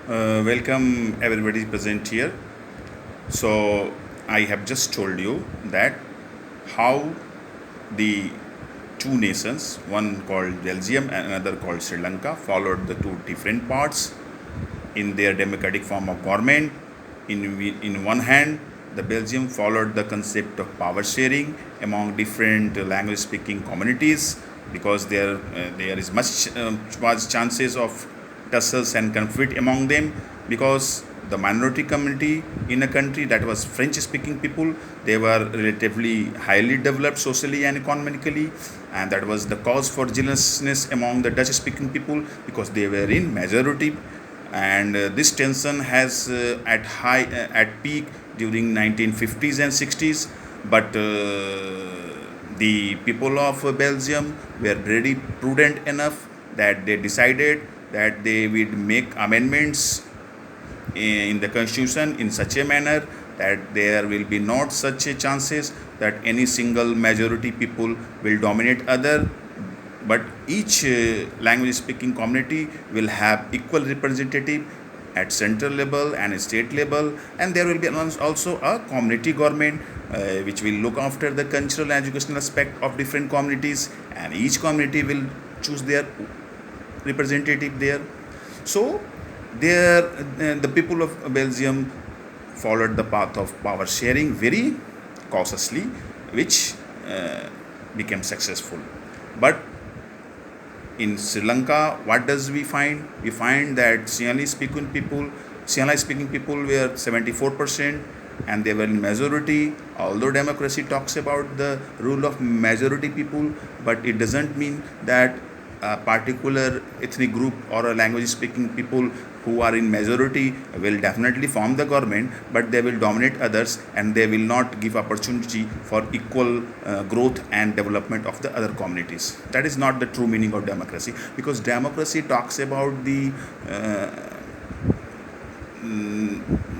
Welcome everybody present here. So I have just told you that how the two nations, one called Belgium and another called Sri Lanka, followed the two different parts in their democratic form of government. In one hand, the Belgium followed the concept of power sharing among different language speaking communities because there is much was chances of tussles and conflict among them because the minority community in a country that was French speaking people, they were relatively highly developed socially and economically, and that was the cause for jealousness among the Dutch speaking people because they were in majority. And this tension has at peak during 1950s and 60s, but the people of Belgium were very prudent enough that they decided that they would make amendments in the constitution in such a manner that there will be not such a chances that any single majority people will dominate other, but each language speaking community will have equal representative at central level and state level, and there will be also a community government which will look after the cultural and educational aspect of different communities, and each community will choose their representative there. So there the people of Belgium followed the path of power sharing very cautiously, which became successful. But in Sri Lanka, what does we find? We find that Sinhalese speaking people were 74% and they were in majority. Although democracy talks about the rule of majority people, but it doesn't mean that a particular ethnic group or a language speaking people who are in majority will definitely form the government, but they will dominate others and they will not give opportunity for equal growth and development of the other communities. That is not the true meaning of democracy, because democracy talks about the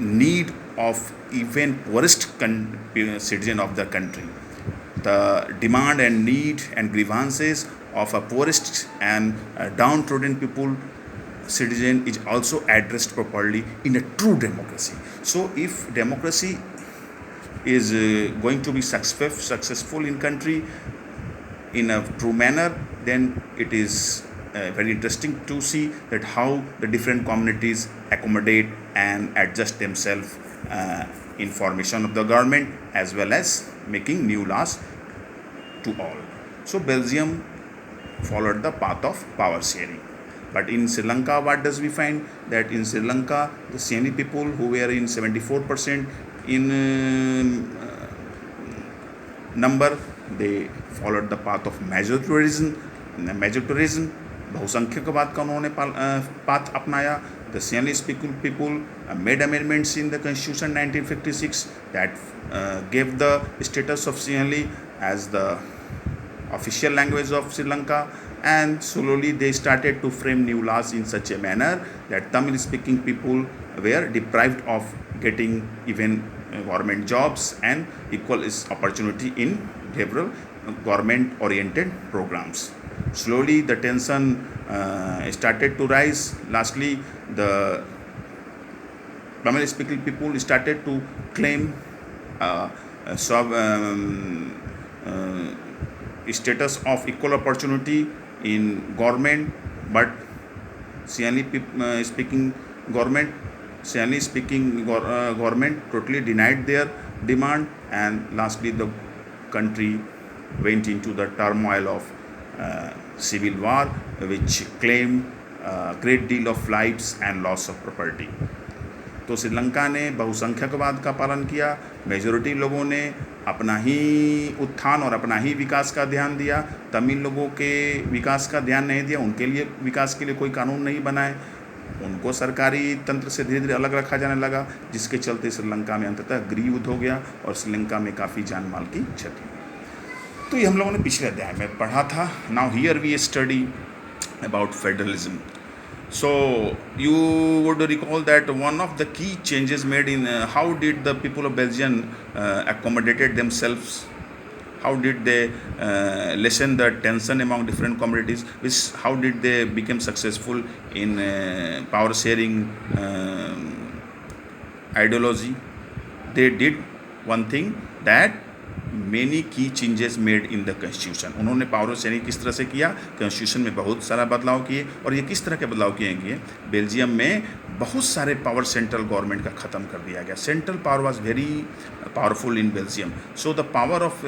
need of even poorest citizen of the country. The demand and need and grievances of a poorest and downtrodden people citizen is also addressed properly in a true democracy. So if democracy is going to be successful in country in a true manner, then it is very interesting to see that how the different communities accommodate and adjust themselves in formation of the government as well as making new laws to all. So Belgium followed the path of power sharing. But in Sri Lanka, what does we find? That in Sri Lanka, the Sinhalese people who were in 74% in number, they followed the path of majoritarianism, बहुसंख्यकवाद का उन्होंने path अपनाया. The Sinhalese speaking people made amendments in the constitution 1956 that gave the status of Sinhalese as the official language of Sri Lanka, and slowly they started to frame new laws in such a manner that Tamil speaking people were deprived of getting even government jobs and equal opportunity in several government oriented programs. Slowly the tension started to rise. Lastly, the Tamil speaking people started to claim status of equal opportunity in government, but Sinhalese speaking government totally denied their demand, and lastly the country went into the turmoil of civil war, which claimed a great deal of lives and loss of property. तो श्रीलंका ने बहुसंख्यकवाद का पालन किया. Majority लोगों ने अपना ही उत्थान और अपना ही विकास का ध्यान दिया. तमिल लोगों के विकास का ध्यान नहीं दिया, उनके लिए विकास के लिए कोई कानून नहीं बनाए, उनको सरकारी तंत्र से धीरे धीरे अलग रखा जाने लगा, जिसके चलते श्रीलंका में अंततः गृह युद्ध हो गया और श्रीलंका में काफ़ी जान माल की क्षति. तो ये हम लोगों ने पिछले अध्याय में पढ़ा था. Now here we study about federalism. So you would recall that one of the key changes made in how did the people of Belgium accommodated themselves how did they lessen the tension among different communities, how did they become successful in power sharing ideology. They did one thing, that many key changes made in the constitution. उन्होंने power sharing किस तरह से किया, constitution में बहुत सारा बदलाव किए। और ये किस तरह के बदलाव किए बेल्जियम में बहुत सारे पावर सेंट्रल गवर्नमेंट का ख़त्म कर दिया गया। Central power was very powerful in Belgium, so the power of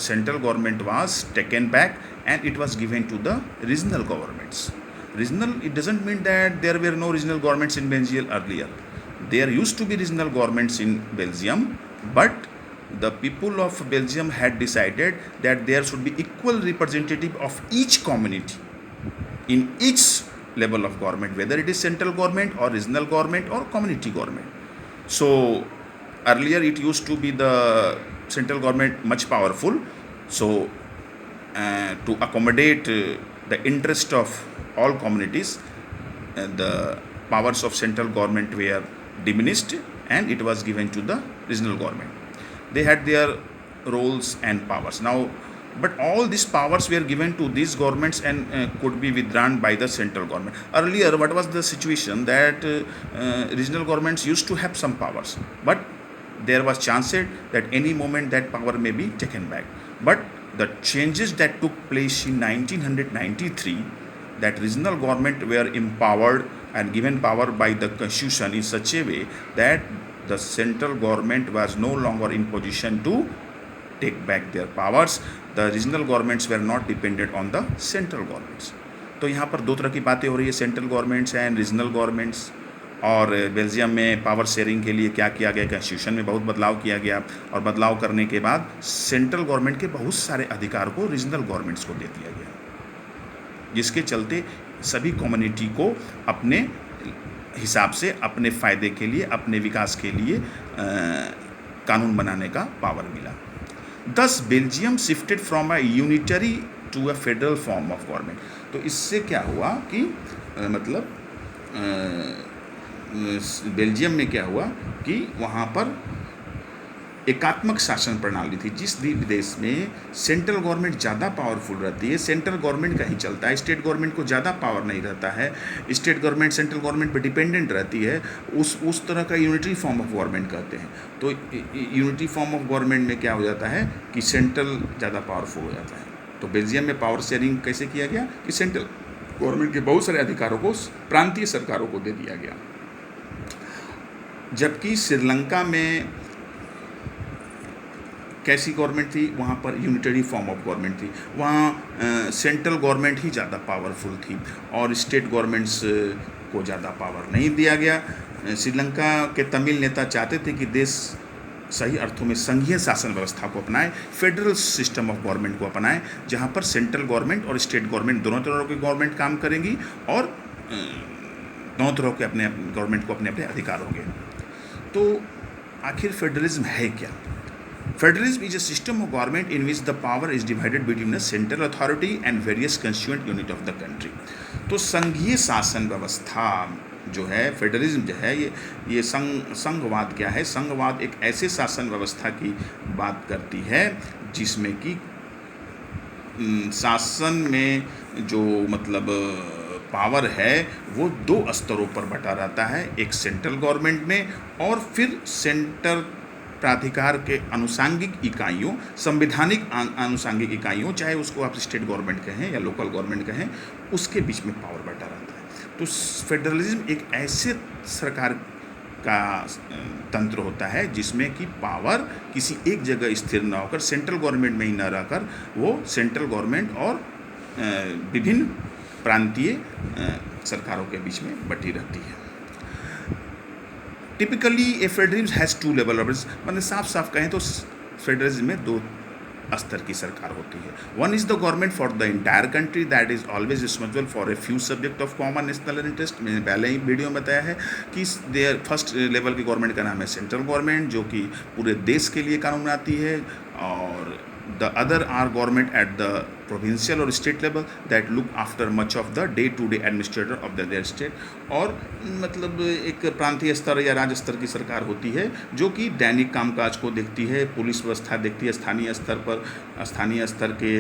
central government was taken back and it was given to the regional governments. Regional, it doesn't mean that there were no regional governments in Belgium earlier. There used to be regional governments in Belgium, but the people of Belgium had decided that there should be equal representative of each community in each level of government, whether it is central government or regional government or community government. So earlier it used to be the central government much powerful, so to accommodate the interest of all communities, the powers of central government were diminished and it was given to the regional government. They had their roles and powers now, but all these powers were given to these governments and could be withdrawn by the central government. Earlier, what was the situation, that regional governments used to have some powers, but there was chances that any moment that power may be taken back. But the changes that took place in 1993, that regional government were empowered and given power by the constitution in such a way that the central government was no longer in position to take back their powers. The regional governments were not dependent on the central governments. तो यहाँ पर दो तरह की बातें हो रही है, central governments and regional governments. और बेल्जियम में पावर शेयरिंग के लिए क्या किया गया, कॉन्स्टिट्यूशन में बहुत बदलाव किया गया, और बदलाव करने के बाद सेंट्रल गवर्नमेंट के बहुत सारे अधिकार को रीजनल गवर्नमेंट्स को दे दिया गया, जिसके चलते सभी कम्युनिटी को अपने हिसाब से, अपने फ़ायदे के लिए, अपने विकास के लिए कानून बनाने का पावर मिला। Thus Belgium shifted from a unitary to a federal form of government. तो इससे क्या हुआ कि बेल्जियम में क्या हुआ कि वहाँ पर एकात्मक शासन प्रणाली थी। जिस देश में सेंट्रल गवर्नमेंट ज़्यादा पावरफुल रहती है, सेंट्रल गवर्नमेंट का ही चलता है, स्टेट गवर्नमेंट को ज़्यादा पावर नहीं रहता है, स्टेट गवर्नमेंट सेंट्रल गवर्नमेंट पर डिपेंडेंट रहती है, उस तरह का यूनिटरी फॉर्म ऑफ गवर्नमेंट कहते हैं। तो यूनिटरी फॉर्म ऑफ गवर्नमेंट में क्या हो जाता है कि सेंट्रल ज़्यादा पावरफुल हो जाता है। तो बेल्जियम में पावर शेयरिंग कैसे किया गया कि सेंट्रल गवर्नमेंट के बहुत सारे अधिकारों को प्रांतीय सरकारों को दे दिया गया। जबकि श्रीलंका में कैसी गवर्नमेंट थी, वहाँ पर यूनिटरी फॉर्म ऑफ गवर्नमेंट थी, वहाँ सेंट्रल गवर्नमेंट ही ज़्यादा पावरफुल थी और स्टेट गवर्नमेंट्स को ज़्यादा पावर नहीं दिया गया। श्रीलंका के तमिल नेता चाहते थे कि देश सही अर्थों में संघीय शासन व्यवस्था को अपनाए, फेडरल सिस्टम ऑफ गवर्नमेंट को अपनाए, जहाँ पर सेंट्रल गवर्नमेंट और स्टेट गवर्नमेंट दोनों तरह की गवर्नमेंट काम करेंगी और दोनों तरह के अपने गवर्नमेंट को अपने अपने अधिकार होंगे। तो आखिर फेडरलिज्म है क्या? Federalism is a system of government in which the power is divided between a central authority and various constituent unit of the country. तो संघीय शासन व्यवस्था जो है, फेडरलिज्म जो है, ये संघवाद क्या है? संघवाद एक ऐसे शासन व्यवस्था की बात करती है जिसमें कि शासन में जो पावर है वो दो स्तरों पर बटा रहता है, एक सेंट्रल गवर्नमेंट में और फिर सेंटर प्राधिकार के अनुसांगिक इकाइयों, संवैधानिक अनुसांगिक इकाइयों, चाहे उसको आप स्टेट गवर्नमेंट कहें या लोकल गवर्नमेंट कहें, उसके बीच में पावर बटा रहता है। तो फेडरलिज्म एक ऐसे सरकार का तंत्र होता है जिसमें कि पावर किसी एक जगह स्थिर न होकर, सेंट्रल गवर्नमेंट में ही न रहकर, वो सेंट्रल गवर्नमेंट और विभिन्न प्रांतीय सरकारों के बीच में बटी रहती है। Typically a federalism has two level of, मतलब साफ कहें तो फेडरलिज्म में दो स्तर की सरकार होती है। One is the government for the entire country that is always responsible for a few subject of common national interest. मैंने पहले ही वीडियो में बताया है कि देयर फर्स्ट लेवल की गवर्नमेंट का नाम है सेंट्रल गवर्नमेंट, जो कि पूरे देश के लिए कानून बनाती है, और the other are government at the provincial or state level that look after much of the day to day administrator of their state. और मतलब एक प्रांतीय स्तर या राज्य स्तर की सरकार होती है जो कि दैनिक कामकाज को देखती है, पुलिस व्यवस्था देखती है, स्थानीय स्तर पर स्थानीय स्तर के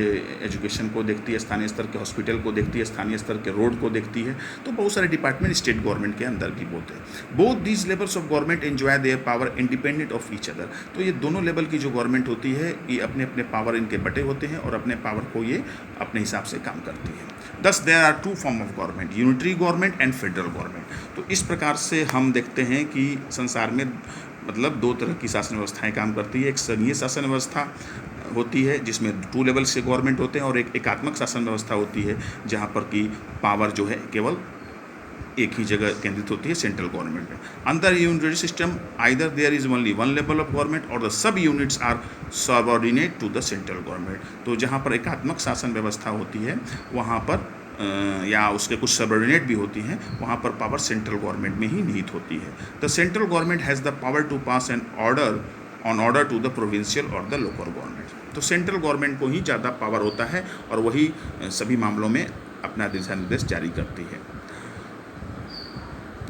एजुकेशन को देखती है, स्थानीय स्तर के हॉस्पिटल को देखती है, स्थानीय स्तर के रोड को देखती है। तो बहुत सारे डिपार्टमेंट स्टेट गवर्नमेंट के अंदर भी होते हैं। Both these levels of government enjoy their power independent of each other. तो ये दोनों लेवल की जो गवर्नमेंट होती है ये अपने अपने पावर इनके बटे होते हैं और अपने पावर को ये अपने हिसाब से काम करती है। Thus there are two form of government, unitary government and federal government. तो इस प्रकार से हम देखते हैं कि संसार में मतलब दो तरह की शासन व्यवस्थाएं काम करती है। एक संघीय शासन व्यवस्था होती है जिसमें 2 लेवल से गवर्नमेंट होते हैं और एक एकात्मक शासन व्यवस्था होती है जहां पर कि पावर जो है केवल एक ही जगह केंद्रित होती है, सेंट्रल गवर्नमेंट में। Under unitary system either there is only 1 level of government और the sub units are subordinate to the central government. तो जहाँ पर एकात्मक शासन व्यवस्था होती है वहाँ पर या उसके कुछ सबऑर्डिनेट भी होती हैं, वहाँ पर पावर सेंट्रल गवर्नमेंट में ही निहित होती है। The central government has the power to pass an order to the provincial और द लोकल गवर्नमेंट। तो सेंट्रल गवर्नमेंट को ही ज़्यादा पावर होता है और वही सभी मामलों में अपना दिशा निर्देश जारी करती है।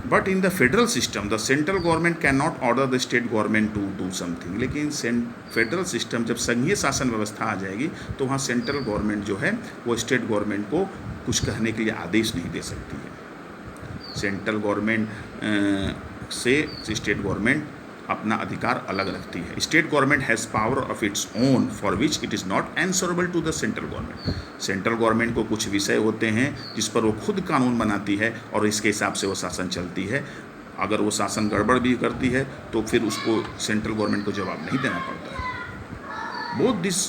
But in the federal system the central government can not order the state government to do something. लेकिन फेडरल सिस्टम जब संघीय शासन व्यवस्था आ जाएगी तो वहाँ सेंट्रल गवर्नमेंट जो है वो स्टेट गवर्नमेंट को कुछ कहने के लिए आदेश नहीं दे सकती है। सेंट्रल गवर्नमेंट से स्टेट गवर्नमेंट अपना अधिकार अलग रखती है। State government has power of its own for which it is not answerable to the central government. Central government को कुछ विषय होते हैं जिस पर वो खुद कानून बनाती है और इसके हिसाब से वो शासन चलती है। अगर वो शासन गड़बड़ भी करती है तो फिर उसको सेंट्रल गवर्नमेंट को जवाब नहीं देना पड़ता है। Both this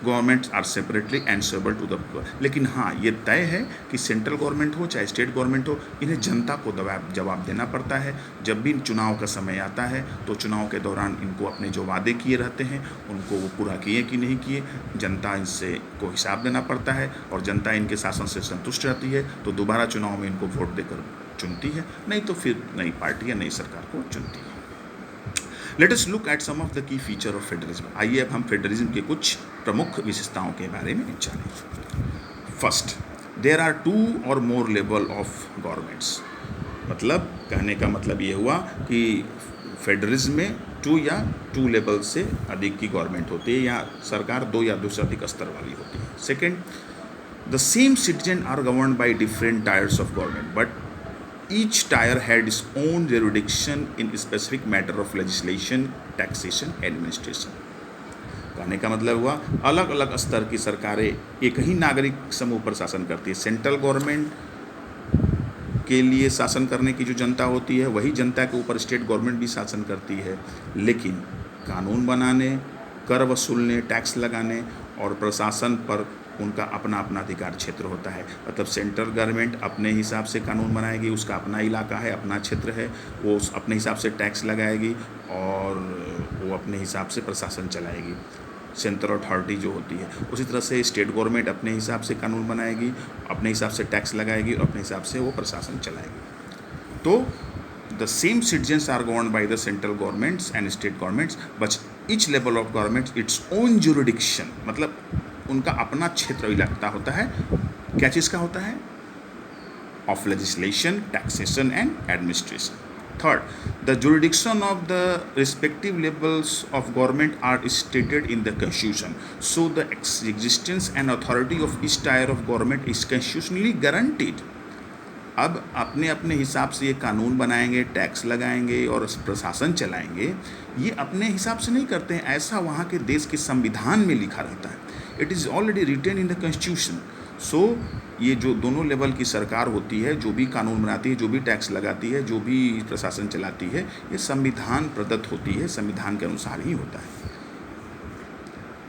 governments are separately answerable to the. लेकिन हाँ ये तय है कि सेंट्रल गवर्नमेंट हो चाहे स्टेट गवर्नमेंट हो, इन्हें जनता को जवाब देना पड़ता है। जब भी चुनाव का समय आता है तो चुनाव के दौरान इनको अपने जो वादे किए रहते हैं उनको वो पूरा किए कि नहीं किए, जनता इनसे को हिसाब देना पड़ता है और जनता इनके शासन से संतुष्ट रहती है तो दोबारा चुनाव में इनको वोट देकर चुनती है, नहीं तो फिर नई पार्टी या नई सरकार को चुनती है। Let us look at some of the key feature of federalism. आइए अब हम फेडरलिज्म के कुछ प्रमुख विशेषताओं के बारे में जानें। फर्स्ट, देयर आर 2 और मोर लेवल ऑफ गवर्नमेंट्स। मतलब कहने का मतलब ये हुआ कि फेडरलिज्म में 2 लेवल से अधिक की गवर्नमेंट होती है या सरकार 2 या 2 से अधिक स्तर वाली होती है। Second, the same citizen are governed by different tiers of government but each tier had its own jurisdiction in specific matter of legislation, taxation, administration। कहने का मतलब हुआ अलग अलग स्तर की सरकारें एक ही नागरिक समूह पर शासन करती है। सेंट्रल गवर्नमेंट के लिए शासन करने की जो जनता होती है वही जनता के ऊपर स्टेट गवर्नमेंट भी शासन करती है, लेकिन कानून बनाने, कर वसूलने, टैक्स लगाने और प्रशासन पर उनका अपना अपना अधिकार क्षेत्र होता है। मतलब सेंट्रल गवर्नमेंट अपने हिसाब से कानून बनाएगी, उसका अपना इलाका है, अपना क्षेत्र है, वो अपने हिसाब से टैक्स लगाएगी और वो अपने हिसाब से प्रशासन चलाएगी, सेंट्रल अथॉरिटी जो होती है। उसी तरह से स्टेट गवर्नमेंट अपने हिसाब से कानून बनाएगी, अपने हिसाब से टैक्स लगाएगी और अपने हिसाब से वो प्रशासन चलाएगी। तो the same citizens are governed by the central governments and state governments but each level of government its own jurisdiction. मतलब उनका अपना क्षेत्र इलाका होता है। क्या चीज़ का होता है? Of legislation, taxation and administration. Third, the jurisdiction of the respective levels of government are stated in the constitution, so the existence and authority of each tier of government is constitutionally guaranteed. अब अपने अपने हिसाब से ये कानून बनाएंगे, tax लगाएंगे और प्रशासन चलाएंगे, ये अपने हिसाब से नहीं करते हैं, ऐसा वहाँ के देश के संविधान में लिखा रहता है। It is already written in the constitution. So ये जो दोनों लेवल की सरकार होती है, जो भी कानून बनाती है, जो भी टैक्स लगाती है, जो भी प्रशासन चलाती है, ये संविधान प्रदत्त होती है, संविधान के अनुसार ही होता है।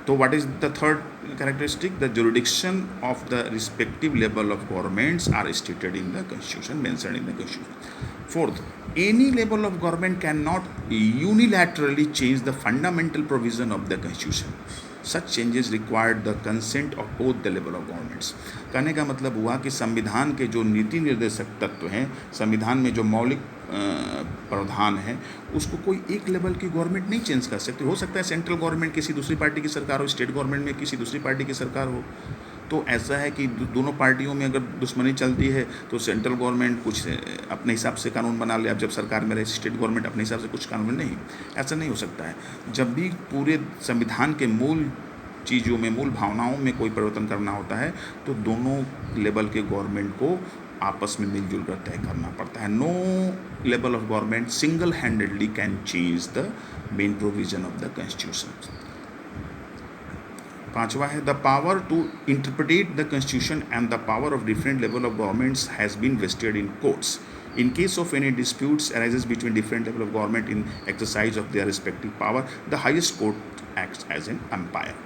तो what is the third characteristic? The jurisdiction of the respective level of governments are stated in the constitution, mentioned in the constitution. Fourth, any level of government cannot unilaterally change the fundamental provision of the constitution. Such changes required the consent of both the level of governments. कहने का मतलब हुआ कि संविधान के जो नीति निर्देशक तत्व हैं, संविधान में जो मौलिक प्रावधान है, उसको कोई एक लेवल की गवर्नमेंट नहीं चेंज कर सकती। हो सकता है सेंट्रल गवर्नमेंट किसी दूसरी पार्टी की सरकार हो, स्टेट गवर्नमेंट में किसी दूसरी पार्टी की सरकार हो, तो ऐसा है कि दोनों पार्टियों में अगर दुश्मनी चलती है तो सेंट्रल गवर्नमेंट कुछ अपने हिसाब से कानून बना ले। अब जब सरकार में रहे स्टेट गवर्नमेंट अपने हिसाब से कुछ कानून नहीं, ऐसा नहीं हो सकता है। जब भी पूरे संविधान के मूल चीज़ों में, मूल भावनाओं में कोई परिवर्तन करना होता है तो दोनों लेवल के गवर्नमेंट को आपस में मिलजुल कर तय करना पड़ता है। No level of government single handedly can change the main provision of the constitution. पांचवा है the power to interpret the constitution and the power of different level of governments has been vested in courts in case of any disputes arises between different level of government in exercise of their respective power, the highest court acts as an umpire।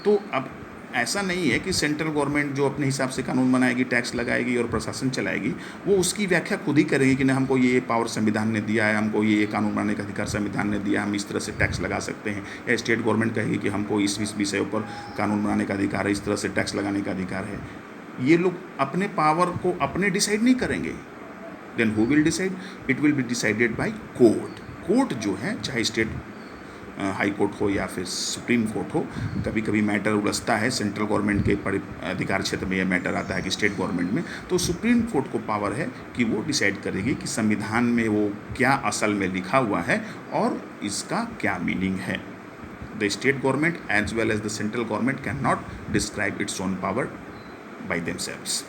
तो अब ऐसा नहीं है कि central government जो अपने हिसाब से कानून बनाएगी, टैक्स लगाएगी और प्रशासन चलाएगी, वो उसकी व्याख्या खुद ही करेगी कि ना हमको ये पावर संविधान ने दिया है, हमको ये कानून बनाने का अधिकार संविधान ने दिया है, हम इस तरह से टैक्स लगा सकते हैं। या स्टेट गवर्नमेंट कहेगी कि हमको इस विषयों पर कानून बनाने का अधिकार है, इस तरह से टैक्स लगाने का अधिकार है। ये लोग अपने पावर को अपने डिसाइड नहीं करेंगे। Then who will decide? It will be decided by court. Court जो है, चाहे स्टेट हाई कोर्ट हो या फिर सुप्रीम कोर्ट हो, कभी कभी मैटर उलझता है सेंट्रल गवर्नमेंट के अधिकार क्षेत्र में, यह मैटर आता है कि स्टेट गवर्नमेंट में, तो सुप्रीम कोर्ट को पावर है कि वो डिसाइड करेगी कि संविधान में वो क्या असल में लिखा हुआ है और इसका क्या मीनिंग है। The state government as well as the central government can not describe its own power by themselves.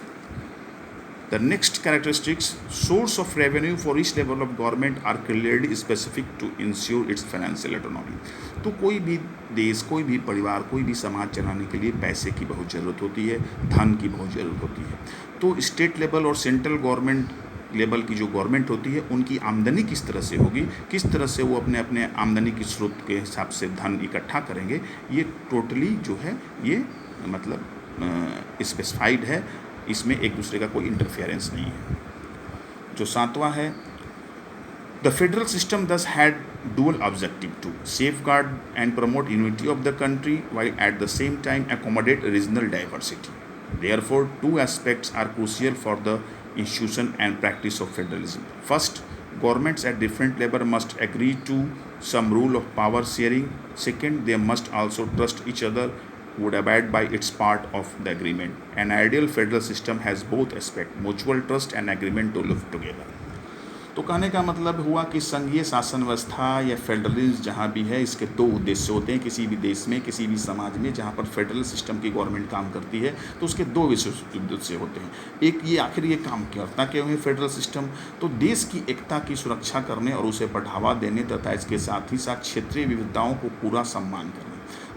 The next characteristics, source of revenue for each level of government are clearly specific to ensure its financial autonomy। तो कोई भी देश, कोई भी परिवार, कोई भी समाज चलाने के लिए पैसे की बहुत ज़रूरत होती है, धन की बहुत ज़रूरत होती है। तो स्टेट लेवल और सेंट्रल गवर्नमेंट लेवल की जो गवर्नमेंट होती है, उनकी आमदनी किस तरह से होगी, किस तरह से वो अपने अपने आमदनी की स्रोत के हिसाब से धन इकट्ठा करेंगे, ये टोटली जो है ये मतलब स्पेसिफाइड है। इसमें एक दूसरे का कोई इंटरफेरेंस नहीं है। जो सातवां है, the federal system thus had dual objective to safeguard and promote unity of the country while at the same time accommodate regional diversity। Therefore, two aspects are crucial for the institution and practice of federalism. First, governments at different level must agree to some rule of power sharing. Second, they must also trust each other, would abide by its part of the agreement. An ideal federal system has both aspects, mutual trust and agreement to live together। तो कहने का मतलब हुआ कि संघीय शासन व्यवस्था या फेडरलिज्म जहाँ भी है, इसके दो उद्देश्य होते हैं। किसी भी देश में, किसी भी समाज में जहाँ पर फेडरल सिस्टम की गवर्नमेंट काम करती है तो उसके दो विशेष उद्देश्य होते हैं। एक ये आखिर ये काम करता क्यों है फेडरल सिस्टम? तो देश की एकता की सुरक्षा करने और उसे बढ़ावा देने तथा इसके साथ ही साथ क्षेत्रीय विविधताओं को पूरा सम्मान करने।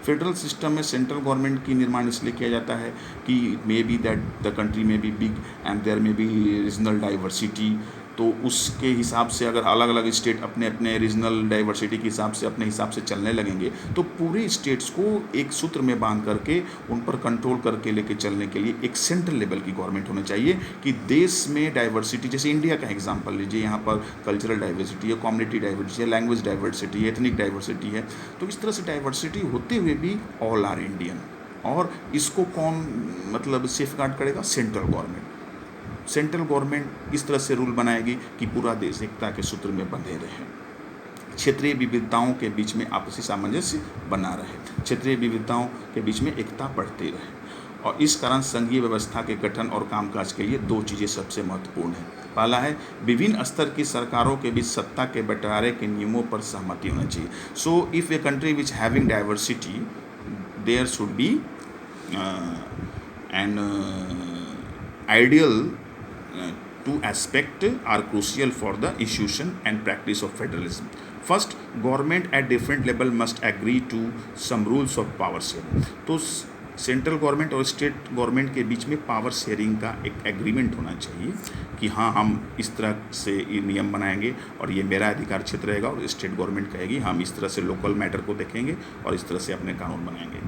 फेडरल सिस्टम में सेंट्रल गवर्नमेंट की निर्माण इसलिए किया जाता है कि may be that the country में बी बिग एंड देयर में बी रीजनल डाइवर्सिटी। तो उसके हिसाब से अगर अलग अलग स्टेट अपने अपने रीजनल डाइवर्सिटी के हिसाब से अपने हिसाब से चलने लगेंगे तो पूरे स्टेट्स को एक सूत्र में बांध करके उन पर कंट्रोल करके लेके चलने के लिए एक सेंट्रल लेवल की गवर्नमेंट होनी चाहिए कि देश में डाइवर्सिटी, जैसे इंडिया का एग्जांपल लीजिए, यहाँ पर कल्चरल डाइवर्सिटी है, कम्युनिटी डाइवर्सिटी है, लैंग्वेज डाइवर्सिटी है, एथनिक डाइवर्सिटी है। तो इस तरह से डाइवर्सिटी होते हुए भी ऑल आर इंडियन। और इसको कौन मतलब सेफगार्ड करेगा? Central government. सेंट्रल गवर्नमेंट इस तरह से रूल बनाएगी कि पूरा देश एकता के सूत्र में बंधे रहे, क्षेत्रीय विविधताओं के बीच में आपसी सामंजस्य बना रहे, क्षेत्रीय विविधताओं के बीच में एकता बढ़ती रहे। और इस कारण संघीय व्यवस्था के गठन और कामकाज के लिए दो चीज़ें सबसे महत्वपूर्ण हैं। पहला है विभिन्न स्तर की सरकारों के बीच सत्ता के बंटवारे के नियमों पर सहमति होना चाहिए। So if a country which having diversity there should be an ideal two aspects are crucial for the institution and practice of federalism. First, government at different level must agree to some rules of power sharing। तो central government और state government के बीच में power sharing का एक agreement होना चाहिए कि हाँ हम इस तरह से ये नियम बनाएंगे और ये मेरा अधिकार क्षेत्र रहेगा, और स्टेट गवर्नमेंट कहेगी हम इस तरह से लोकल मैटर को देखेंगे और इस तरह से अपने कानून बनाएंगे।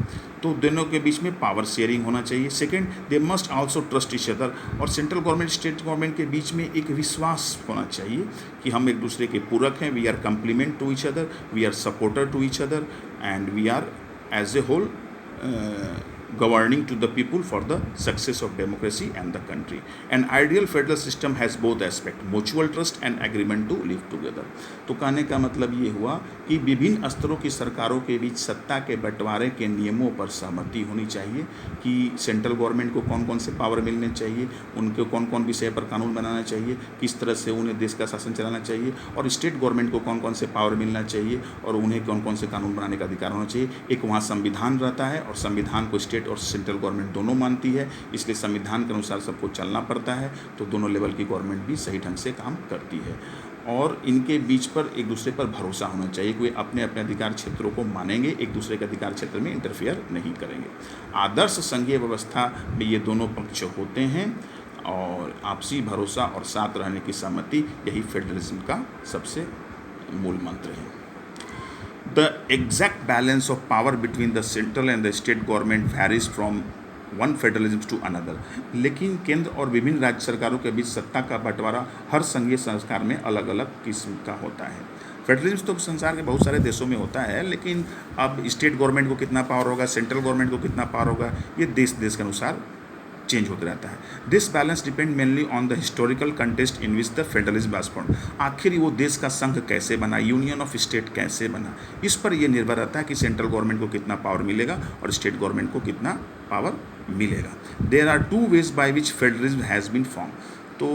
तो दोनों के बीच में पावर शेयरिंग होना चाहिए। Second, they must also trust each other. और सेंट्रल गवर्नमेंट स्टेट गवर्नमेंट के बीच में एक विश्वास होना चाहिए कि हम एक दूसरे के पूरक हैं, we are complement to each other, we are supporter to each other and we are as a whole governing to the people for the success of democracy and the country. An ideal federal system has both aspect, mutual trust and agreement to live together. तो कहने का मतलब ये हुआ कि विभिन्न स्तरों की सरकारों के बीच सत्ता के बंटवारे के नियमों पर सहमति होनी चाहिए कि सेंट्रल गवर्नमेंट को कौन कौन से पावर मिलने चाहिए, उनको कौन कौन विषय पर कानून बनाना चाहिए, किस तरह से उन्हें देश का शासन चलाना चाहिए, और स्टेट गवर्नमेंट को कौन कौन से पावर मिलना चाहिए और उन्हें कौन कौन से कानून बनाने का अधिकार होना चाहिए। एक वहाँ संविधान रहता है और संविधान को स्टेट और सेंट्रल गवर्नमेंट दोनों मानती है, इसलिए संविधान के अनुसार सबको चलना पड़ता है। तो दोनों लेवल की गवर्नमेंट भी सही ढंग से काम करती है और इनके बीच पर एक दूसरे पर भरोसा होना चाहिए कि वे अपने अपने अधिकार क्षेत्रों को मानेंगे, एक दूसरे के अधिकार क्षेत्र में इंटरफेयर नहीं करेंगे। आदर्श संघीय व्यवस्था में ये दोनों पक्ष होते हैं और आपसी भरोसा और साथ रहने की सहमति, यही फेडरलिज्म का सबसे मूल मंत्र है। The exact balance of power between the central and the state government varies from one federalism to another. लेकिन केंद्र और विभिन्न राज्य सरकारों के बीच सत्ता का बंटवारा हर संघीय संस्कार में अलग अलग किस्म का होता है। फेडरलिज्म तो संसार के बहुत सारे देशों में होता है, लेकिन अब स्टेट गवर्नमेंट को कितना पावर होगा, सेंट्रल गवर्नमेंट को कितना पावर होगा, ये देश देश के अनुसार चेंज होते रहता है। This balance depend mainly on the historical contest in which the federalism was formed. आखिर वो देश का संघ कैसे बना, यूनियन ऑफ स्टेट कैसे बना, इस पर यह निर्भर रहता है कि सेंट्रल गवर्नमेंट को कितना पावर मिलेगा और स्टेट गवर्नमेंट को कितना पावर मिलेगा। There are two ways by which federalism has been form. तो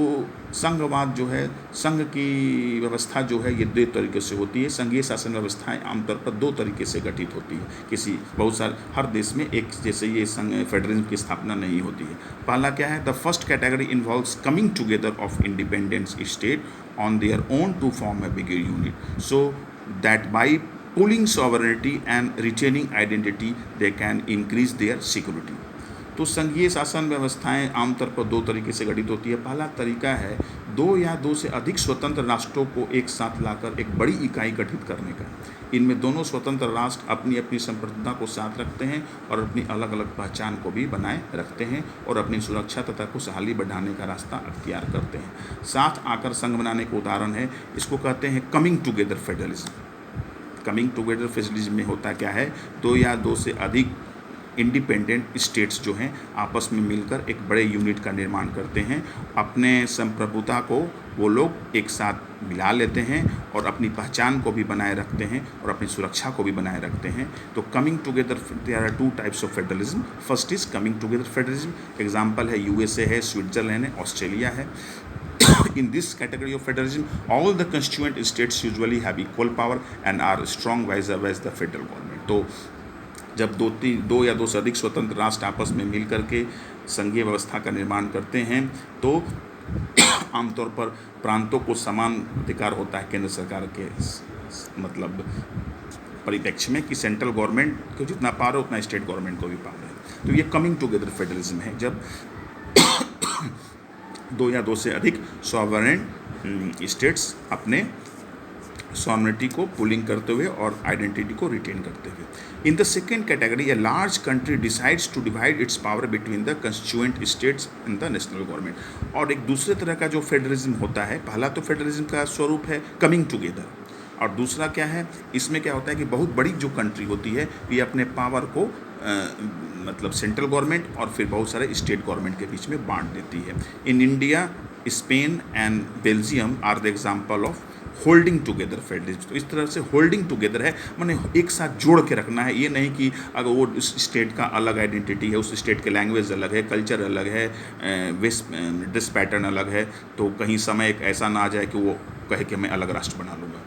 संघवाद जो है, संघ की व्यवस्था जो है, ये दो तरीके से होती है। संघीय शासन व्यवस्थाएं आमतौर पर दो तरीके से गठित होती है। किसी बहुत सारे हर देश में एक जैसे ये संघ फेडरलिज्म की स्थापना नहीं होती है। पहला क्या है, the first category involves coming together of independent state on their own to form a bigger unit, so that by pooling sovereignty and retaining identity they can increase their security. तो संघीय शासन व्यवस्थाएं आमतौर पर दो तरीके से गठित होती है। पहला तरीका है दो या दो से अधिक स्वतंत्र राष्ट्रों को एक साथ लाकर एक बड़ी इकाई गठित करने का। इनमें दोनों स्वतंत्र राष्ट्र अपनी अपनी संप्रभुता को साथ रखते हैं और अपनी अलग अलग पहचान को भी बनाए रखते हैं और अपनी सुरक्षा तथा खुशहाली बढ़ाने का रास्ता अख्तियार करते हैं। साथ आकर संघ बनाने का उदाहरण है, इसको कहते हैं coming together federalism. Coming together federalism में होता क्या है, दो या दो से अधिक इंडिपेंडेंट स्टेट्स जो हैं आपस में मिलकर एक बड़े यूनिट का निर्माण करते हैं। अपने संप्रभुता को वो लोग एक साथ मिला लेते हैं और अपनी पहचान को भी बनाए रखते हैं और अपनी सुरक्षा को भी बनाए रखते हैं। तो coming together, there are two types of federalism. First is coming together federalism, example है यूएसए है, स्विट्जरलैंड है, ऑस्ट्रेलिया है। In this category of federalism, all the constituent states usually have equal power and are strong vice the federal government. तो जब दो या दो से अधिक स्वतंत्र राष्ट्र आपस में मिल करके संघीय व्यवस्था का निर्माण करते हैं तो आमतौर पर प्रांतों को समान अधिकार होता है केंद्र सरकार के मतलब परिप्रेक्ष्य में कि सेंट्रल गवर्नमेंट को जितना पावर है उतना स्टेट गवर्नमेंट को भी पावर है। तो ये कमिंग टुगेदर फेडरलिज्म है, जब दो या दो से अधिक सॉवरेन स्टेट्स अपने सॉवरेनिटी को पुलिंग करते हुए और आइडेंटिटी को रिटेन करते हुए। In the second category, a large country decides to divide its power between the constituent states and the national government. और एक दूसरे तरह का जो फेडरलिज्म होता है, पहला तो फेडरलिज्म का स्वरूप है कमिंग टुगेदर, और दूसरा क्या है, इसमें क्या होता है कि बहुत बड़ी जो कंट्री होती है ये अपने पावर को मतलब सेंट्रल गवर्नमेंट और फिर बहुत सारे स्टेट गवर्नमेंट के बीच में बांट देती है। In India, Spain and Belgium are the example of holding together federalism. तो इस तरह से होल्डिंग टुगेदर है, माने एक साथ जोड़ के रखना है। ये नहीं कि अगर वो उस स्टेट का अलग आइडेंटिटी है, उस स्टेट के लैंग्वेज अलग है, कल्चर अलग है, वेस्ट ड्रेस पैटर्न अलग है, तो कहीं समय एक ऐसा ना आ जाए कि वो कहे कि मैं अलग राष्ट्र बना लूँगा।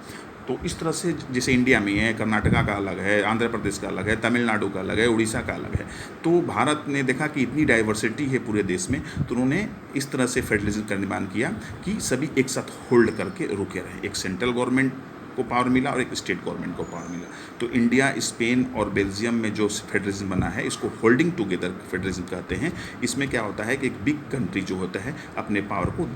तो इस तरह से जैसे इंडिया में है, कर्नाटका का अलग है, आंध्र प्रदेश का अलग है, तमिलनाडु का अलग है, उड़ीसा का अलग है। तो भारत ने देखा कि इतनी डाइवर्सिटी है पूरे देश में, तो उन्होंने इस तरह से फेडरलिज्म का निर्माण किया कि सभी एक साथ होल्ड करके रुके रहे। एक सेंट्रल गवर्नमेंट को पावर मिला और एक स्टेट गवर्नमेंट को पावर मिला। तो इंडिया, स्पेन और बेल्जियम में जो फेडरलिज्म बना है इसको होल्डिंग टुगेदर फेडरलिज्म कहते हैं। इसमें क्या होता है कि एक बिग कंट्री जो होता है अपने पावर को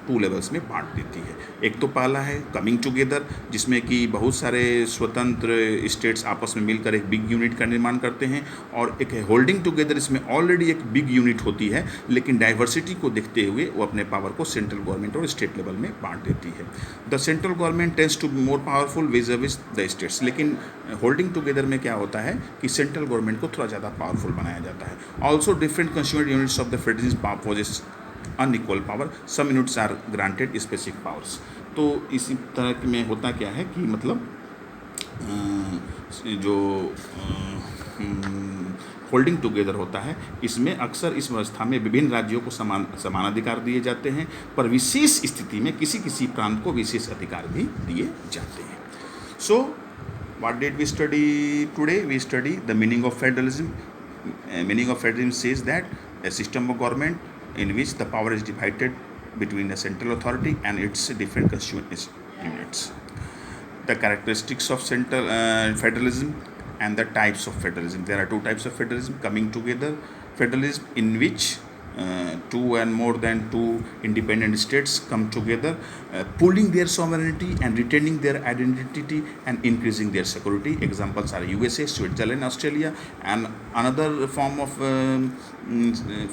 टू लेवल्स में बांट देती है। एक तो पहला है कमिंग टुगेदर, जिसमें कि बहुत सारे स्वतंत्र स्टेट्स आपस में मिलकर एक बिग यूनिट का निर्माण करते हैं, और एक है होल्डिंग टुगेदर, इसमें ऑलरेडी एक बिग यूनिट होती है लेकिन डाइवर्सिटी को देखते हुए वो अपने पावर को सेंट्रल गवर्नमेंट और स्टेट लेवल में बांट देती है। The central government tends to be more powerful vis the states. लेकिन होल्डिंग टुगेदर में क्या होता है कि सेंट्रल गवर्नमेंट को थोड़ा ज़्यादा पावरफुल बनाया जाता है। Also different constituent units of the federalism possess unequal power, some units are granted specific powers. तो इसी तरह में होता क्या है कि मतलब जो होल्डिंग टुगेदर होता है, इसमें अक्सर इस व्यवस्था में विभिन्न राज्यों को समान अधिकार दिए जाते हैं, पर विशेष स्थिति में किसी किसी प्रांत को विशेष अधिकार भी दिए जाते हैं। सो what did we study today? We study the meaning of federalism. Meaning of federalism says that a system of government in which the power is divided between a central authority and its different constituent units. The characteristics of central federalism and the types of federalism. There are two types of federalism coming together. Federalism in which two and more than two independent states come together, pooling their sovereignty and retaining their identity and increasing their security. Examples are USA, Switzerland, Australia. And another form of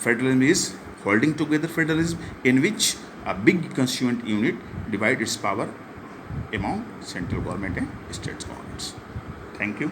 federalism is holding together federalism, in which a big constituent unit divides its power among central government and state governments. Thank you.